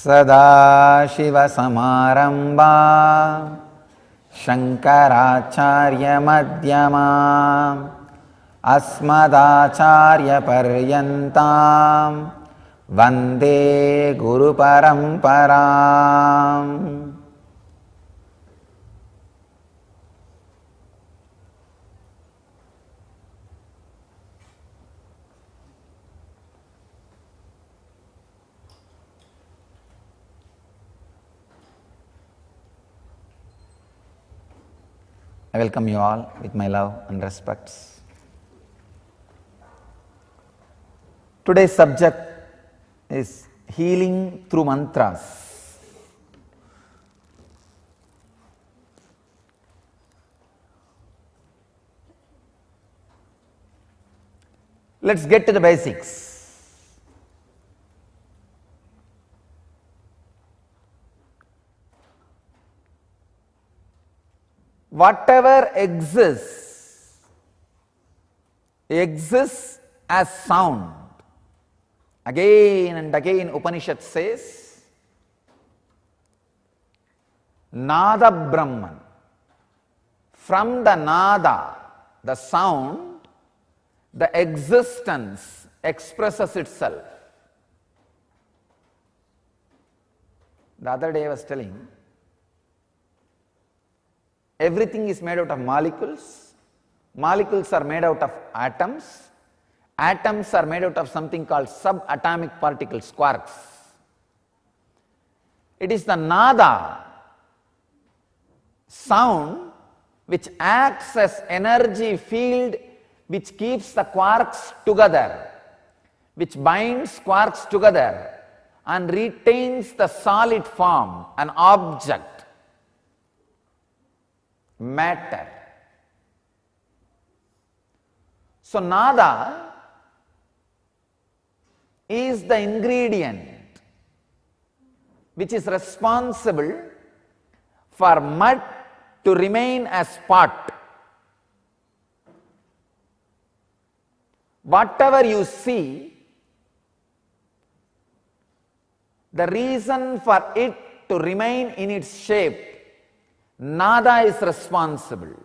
सदाशिवसमारम्भा शङ्कराचार्यमध्यमाम् अस्मदाचार्यपर्यन्तां वन्दे गुरुपरम्पराम्. I welcome you all with my love and respects. Today's subject is healing through mantras. Let's get to the basics. Whatever exists as sound. Again and again Upanishad says, Nada Brahman. From the Nada, the sound, the existence expresses itself. The other day I was telling, everything is made out of molecules. Molecules are made out of atoms. Atoms are made out of something called subatomic particles, quarks. It is the nada, sound, which acts as energy field which keeps the quarks together, which binds quarks together and retains the solid form, an object, matter. So nada is the ingredient which is responsible for mud to remain as pot. Whatever you see, the reason for it to remain in its shape, nada is responsible.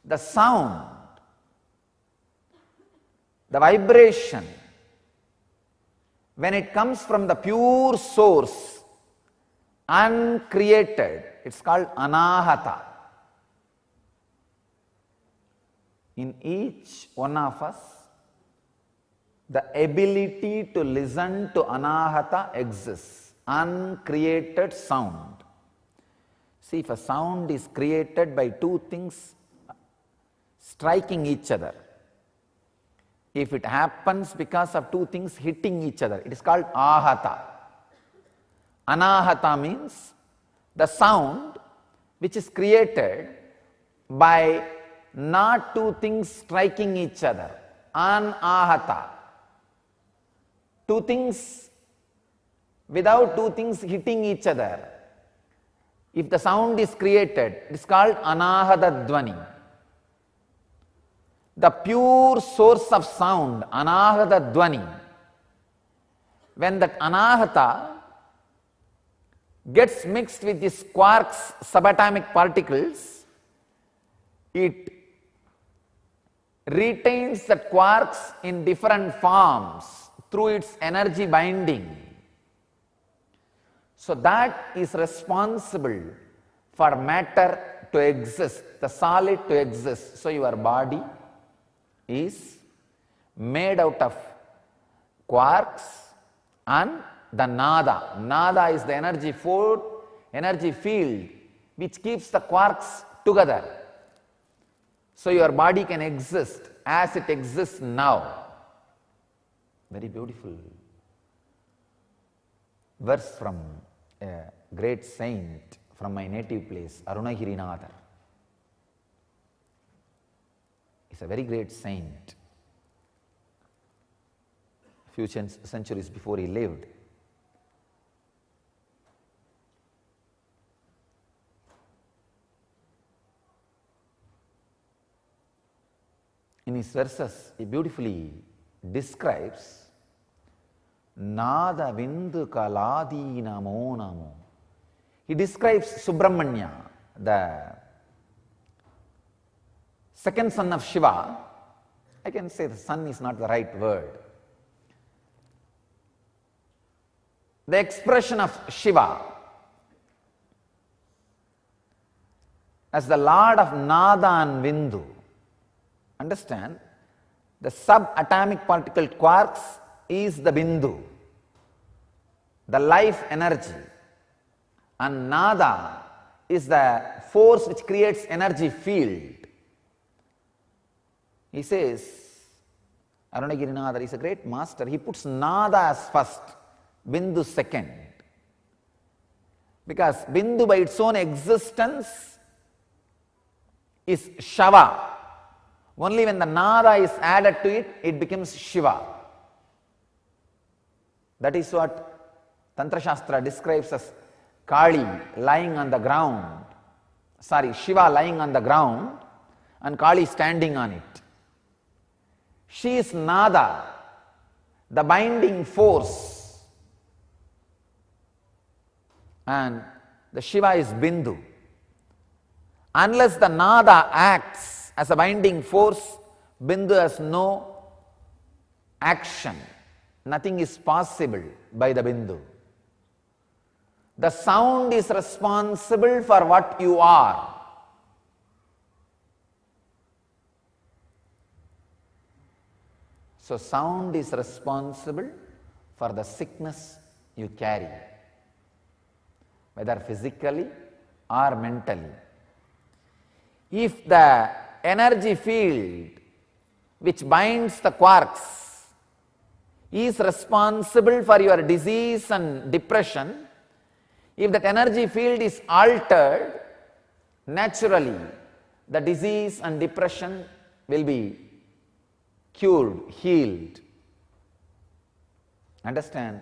The sound, the vibration, when it comes from the pure source, uncreated, it's called anahata. In each one of us, the ability to listen to anahata exists, uncreated sound. See, if a sound is created by two things striking each other, if it happens because of two things hitting each other, it is called ahata. Anahata means the sound which is created by not two things striking each other, anahata. Two things, without two things hitting each other, if the sound is created, it is called anahata dvani. The pure source of sound, anahata dvani, when that anahata gets mixed with these quarks, subatomic particles, it retains the quarks in different forms through its energy binding. So that is responsible for matter to exist, the solid to exist. So your body is made out of quarks and the nada. Nada is the energy field which keeps the quarks together. So your body can exist as it exists now. Very beautiful verse from a great saint from my native place, Arunagirinadar. He's a very great saint. Few centuries before he lived. in his verses, he beautifully describes Nada Vindu Kaladi Namo Namo. He describes Subramanya, the second son of Shiva. I can say the son is not the right word. The expression of Shiva as the Lord of Nada and Vindu. Understand, the subatomic particle quarks is the Bindu, the life energy, and Nada is the force which creates energy field. He says, Arunagirinadar is a great master, he puts Nada as first, Bindu second. Because Bindu by its own existence is Shava. Only when the Nada is added to it, it becomes Shiva. That is what Tantra Shastra describes as Kali lying on the ground, Shiva lying on the ground and Kali standing on it. She is Nada, the binding force, and the Shiva is Bindu. Unless the Nada acts as a binding force, Bindu has no action. Nothing is possible by the Bindu. The sound is responsible for what you are. So sound is responsible for the sickness you carry, whether physically or mentally. If the energy field which binds the quarks is responsible for your disease and depression, if that energy field is altered, naturally the disease and depression will be cured, healed. Understand?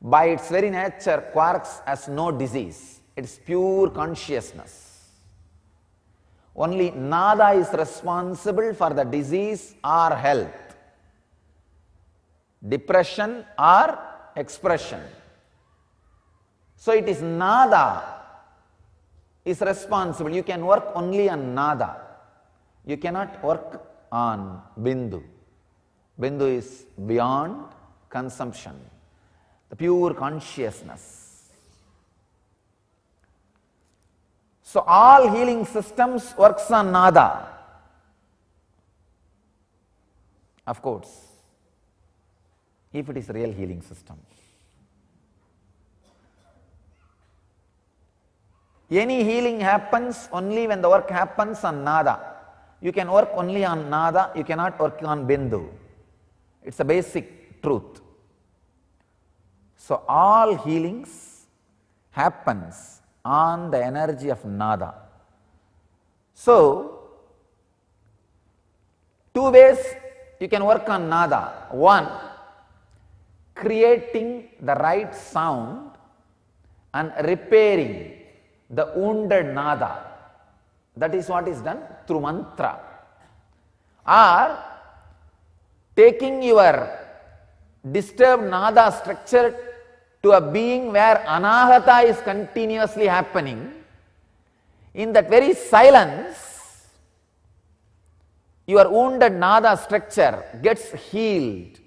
By its very nature, quarks has no disease. It is pure consciousness. Only Nada is responsible for the disease or health, depression or expression. So it is Nada is responsible. You can work only on Nada. You cannot work on Bindu. Bindu is beyond consumption, the pure consciousness. So all healing systems works on Nada. Of course, if it is a real healing system. Any healing happens only when the work happens on Nada. You can work only on Nada, you cannot work on Bindu. It's a basic truth. So all healings happens on the energy of Nada. So, two ways you can work on Nada. One, creating the right sound and repairing the wounded Nada. That is what is done through mantra. Or taking your disturbed Nada structure to a being where Anahata is continuously happening. In that very silence, your wounded Nada structure gets healed,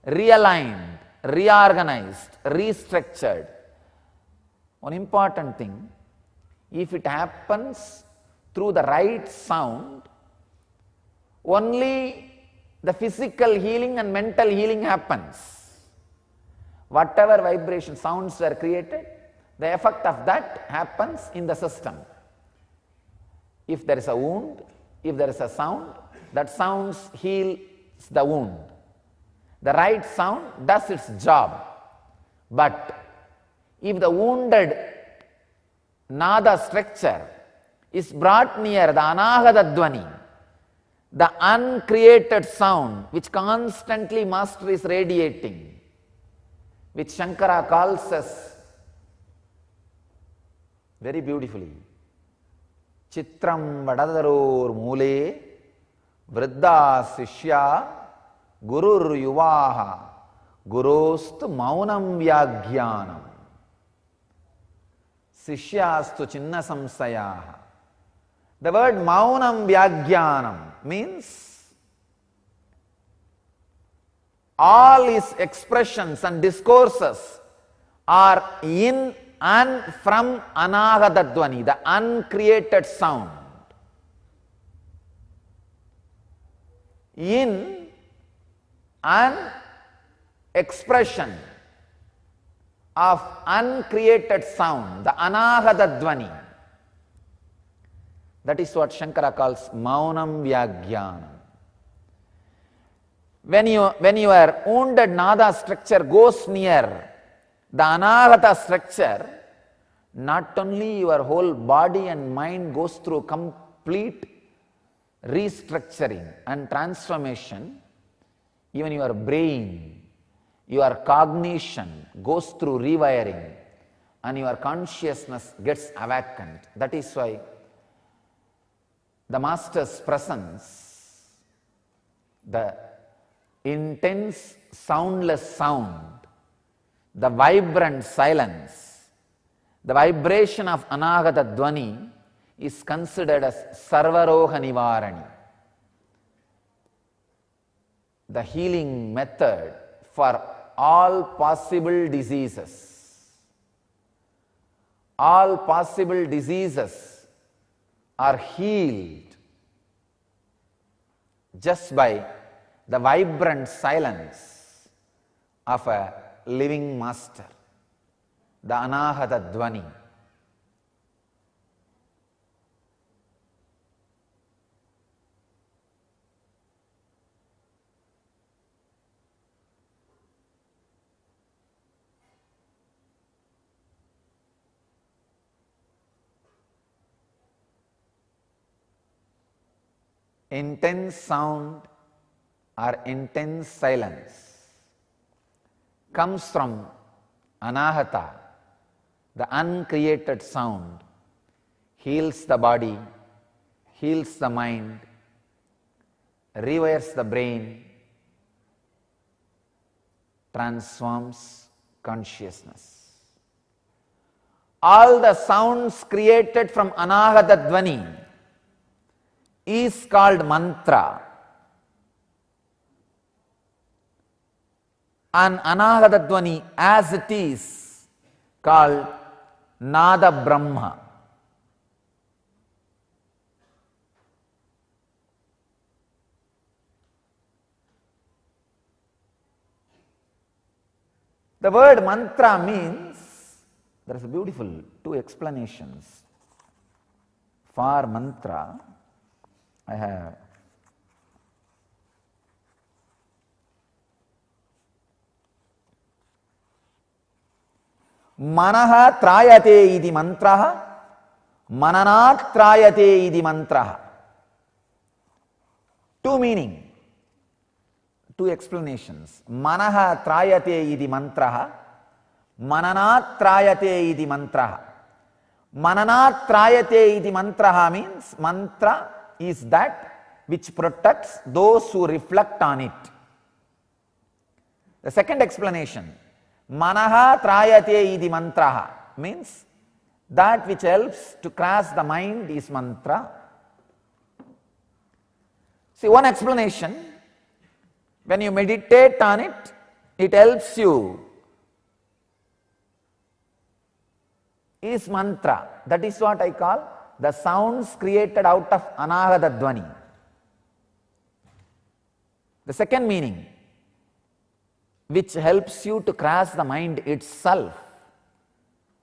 realigned, reorganized, restructured. One important thing, if it happens through the right sound, only the physical healing and mental healing happens. Whatever vibration sounds were created, the effect of that happens in the system. If there is a wound, if there is a sound, that sound heals the wound. The right sound does its job. But if the wounded Nada structure is brought near the Anahata Dvani, the uncreated sound which constantly Master is radiating, which Shankara calls us very beautifully, Chitram Vadadaror Mule Vriddha Sishya Gurur Yuvaha Gurostu Maunam Vyaghyanam. Sishyastu Chinna Samsayaha. The word Maunam Vyaghyanam means all his expressions and discourses are in and from Anahata Dvani, the uncreated sound. In an expression of uncreated sound, the Anahata Dvani. That is what Shankara calls Maunam Vyaghyanam. When your wounded nada structure goes near the Anahata structure, not only your whole body and mind goes through complete restructuring and transformation, even your brain, your cognition goes through rewiring and your consciousness gets awakened. That is why the Master's presence, the intense soundless sound, the vibrant silence, the vibration of Anahata Dvani is considered as Sarvaroha Nivarani, the healing method for all possible diseases. All possible diseases are healed just by the vibrant silence of a living master, the Anahata Dvani. Intense sound or intense silence comes from Anahata, the uncreated sound, heals the body, heals the mind, rewires the brain, transforms consciousness. All the sounds created from Anahata Dvani is called mantra. And Anahata Dvani as it is called Nada Brahma. The word mantra means, there is a beautiful two explanations for mantra. I have Manaha trayate idi mantraha, mananat trayate idi mantraha. Two meaning, two explanations. Manaha trayate idi mantraha, mananat trayate idi mantraha. Mananat trayate idi mantraha means mantra is that which protects those who reflect on it. The second explanation, Manaha trayate idi mantraha means that which helps to cross the mind is mantra. See, one explanation, when you meditate on it, it helps you, is mantra. That is what I call the sounds created out of Anahata Dvani. The second meaning, which helps you to cross the mind itself,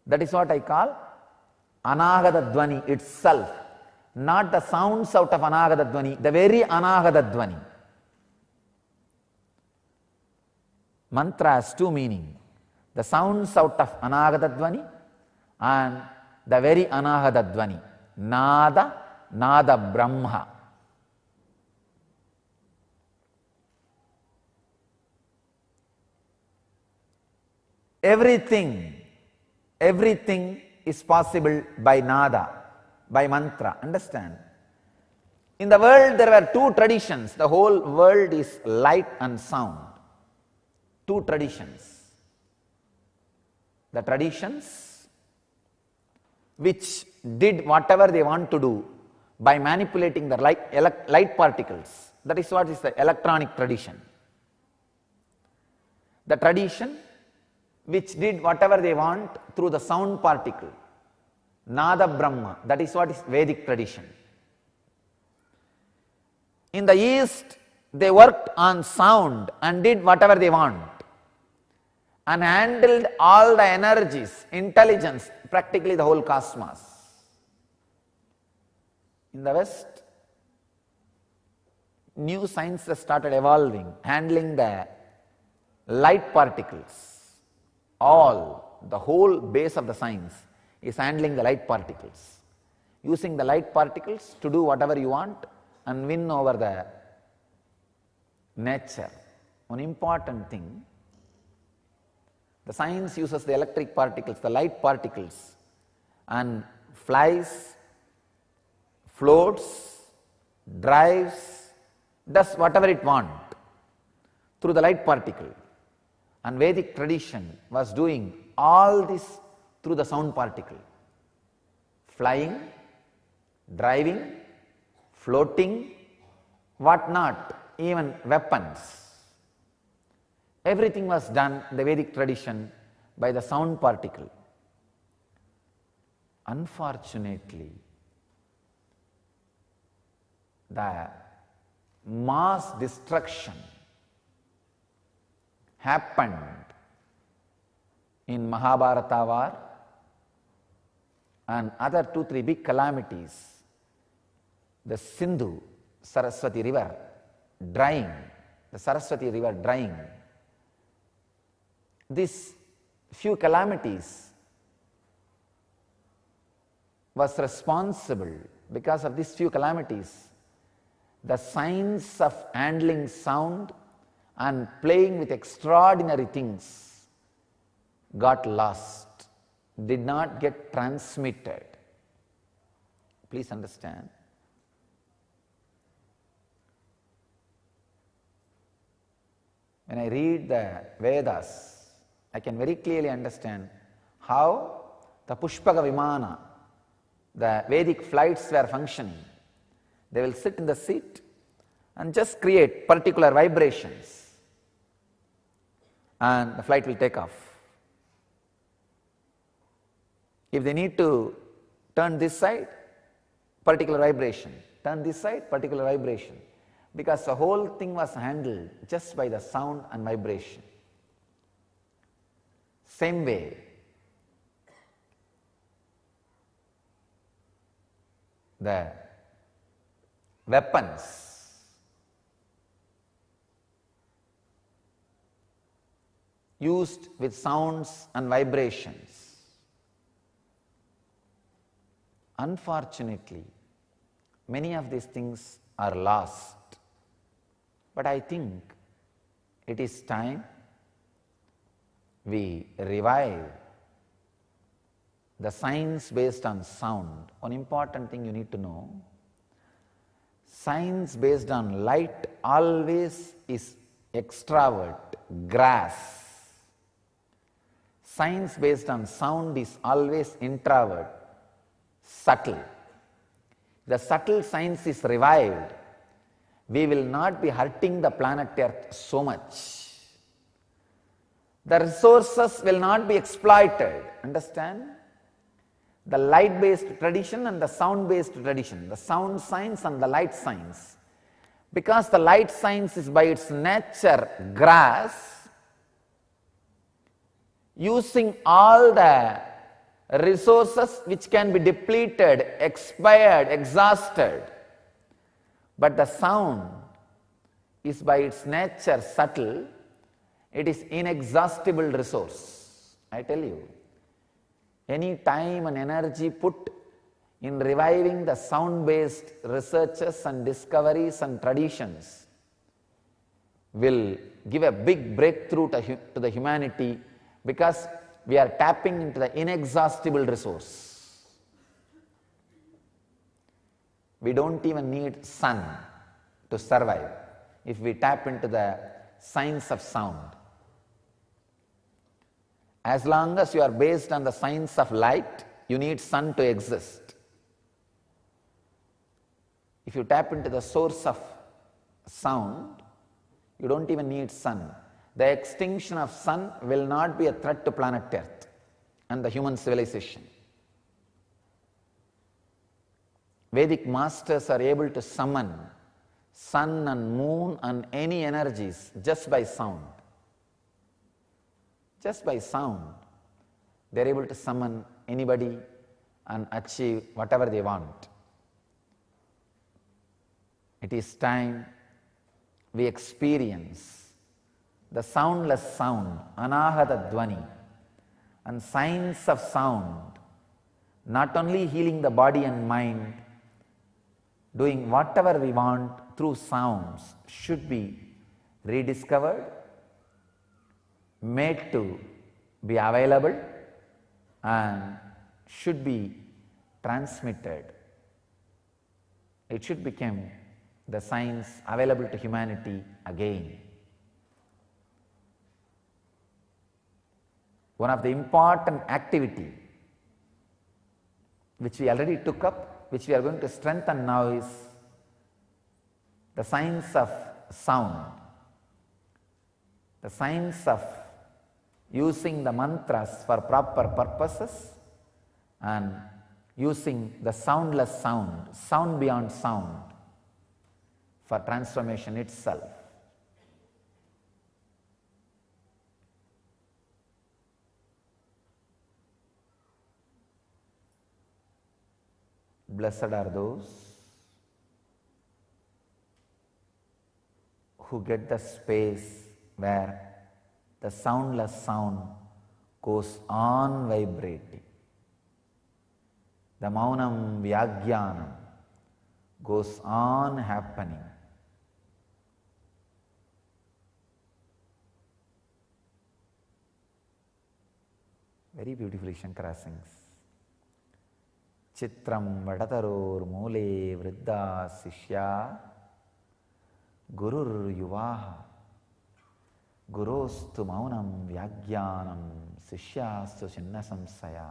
that is what I call Anahata Dvani itself, not the sounds out of Anahata Dvani, the very Anahata Dvani. Mantra has two meanings, the sounds out of Anahata Dvani and the very Anahata Dvani, Nada, Nada Brahma. Everything is possible by nada, by mantra. Understand? In the world there were two traditions. The whole world is light and sound. Two traditions. The traditions which did whatever they want to do by manipulating the light particles. That is what is the electronic tradition. The tradition which did whatever they want through the sound particle. Nada Brahma. That is what is Vedic tradition. In the East, they worked on sound and did whatever they want and handled all the energies, intelligence, practically the whole cosmos. In the West, new sciences started evolving, handling the light particles. The whole base of the science is handling the light particles. Using the light particles to do whatever you want and win over the nature. One important thing, the science uses the electric particles, the light particles, and flies, floats, drives, does whatever it wants through the light particle. And Vedic tradition was doing all this through the sound particle. Flying, driving, floating, what not, even weapons. Everything was done in the Vedic tradition by the sound particle. Unfortunately, the mass destruction happened in Mahabharata war and other 2-3 big calamities. The Sindhu Saraswati river drying, the Saraswati river drying. These few calamities was responsible. Because of these few calamities, the science of handling sound and playing with extraordinary things got lost, did not get transmitted. Please understand. When I read the Vedas, I can very clearly understand how the Pushpaka Vimana, the Vedic flights were functioning. They will sit in the seat and just create particular vibrations and the flight will take off. If they need to turn this side, particular vibration, turn this side, particular vibration, because the whole thing was handled just by the sound and vibration. Same way, the weapons used with sounds and vibrations. Unfortunately, many of these things are lost. But I think it is time we revive the science based on sound. One important thing you need to know, science based on light always is extravert, grass. Science based on sound is always introvert, subtle. The subtle science is revived, we will not be hurting the planet Earth so much. The resources will not be exploited. Understand? The light-based tradition and the sound-based tradition, the sound science and the light science. Because the light science is by its nature grass, using all the resources which can be depleted, expired, exhausted. But the sound is by its nature subtle, it is inexhaustible resource. I tell you, any time and energy put in reviving the sound-based researches and discoveries and traditions will give a big breakthrough to the humanity, because we are tapping into the inexhaustible resource. We don't even need sun to survive if we tap into the science of sound. As long as you are based on the science of light, you need sun to exist. If you tap into the source of sound, you don't even need sun. The extinction of sun will not be a threat to planet Earth and the human civilization. Vedic masters are able to summon sun and moon and any energies just by sound. Just by sound, they are able to summon anybody and achieve whatever they want. It is time we experience the soundless sound, anahata dvani, and science of sound, not only healing the body and mind, doing whatever we want through sounds should be rediscovered, made to be available, and should be transmitted. It should become the science available to humanity again. One of the important activity which we already took up, which we are going to strengthen now, is the science of sound. The science of using the mantras for proper purposes and using the soundless sound, sound beyond sound, for transformation itself. Blessed are those who get the space where the soundless sound goes on vibrating. The maunam vyagyanam goes on happening. Very beautifully Shankara sings. Chitram vadataror mule vriddha sishya gurur yuvaha gurostu maunam vyagyanam sishyastu chinna samsaya.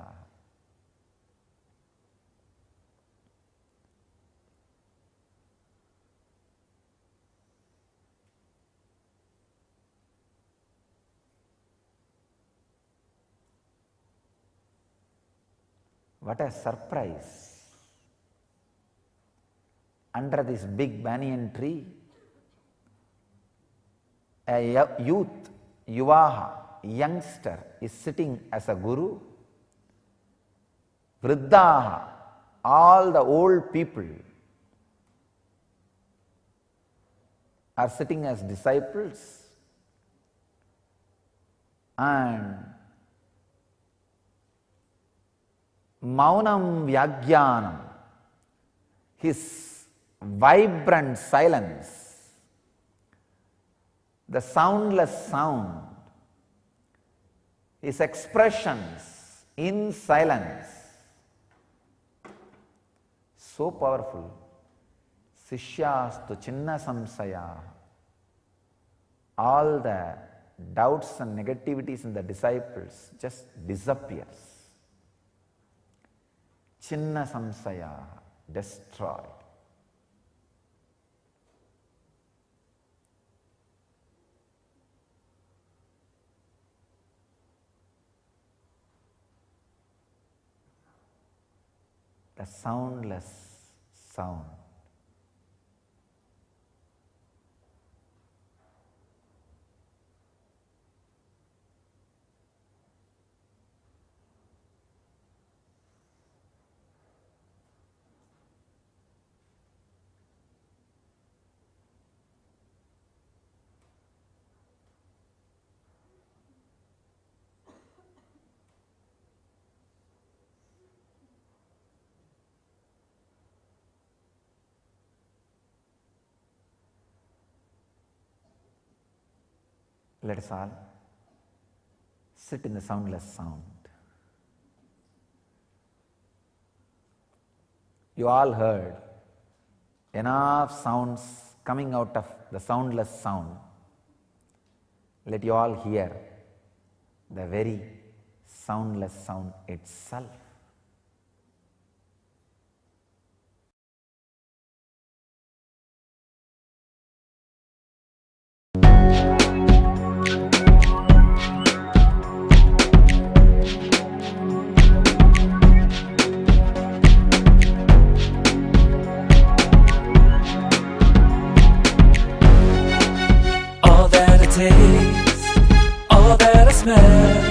What a surprise! Under this big banyan tree, a youth, yuvaha, youngster, is sitting as a guru. Vriddhaha, all the old people are sitting as disciples, and maunam vyagyanam, his vibrant silence, the soundless sound, his expressions in silence, so powerful. Sishyastu chinna samsaya, all the doubts and negativities in the disciples just disappears. Chinna samsaya, destroyed. The soundless sound. Let us all sit in the soundless sound. You all heard enough sounds coming out of the soundless sound. Let you all hear the very soundless sound itself. All that I taste, all that I smell,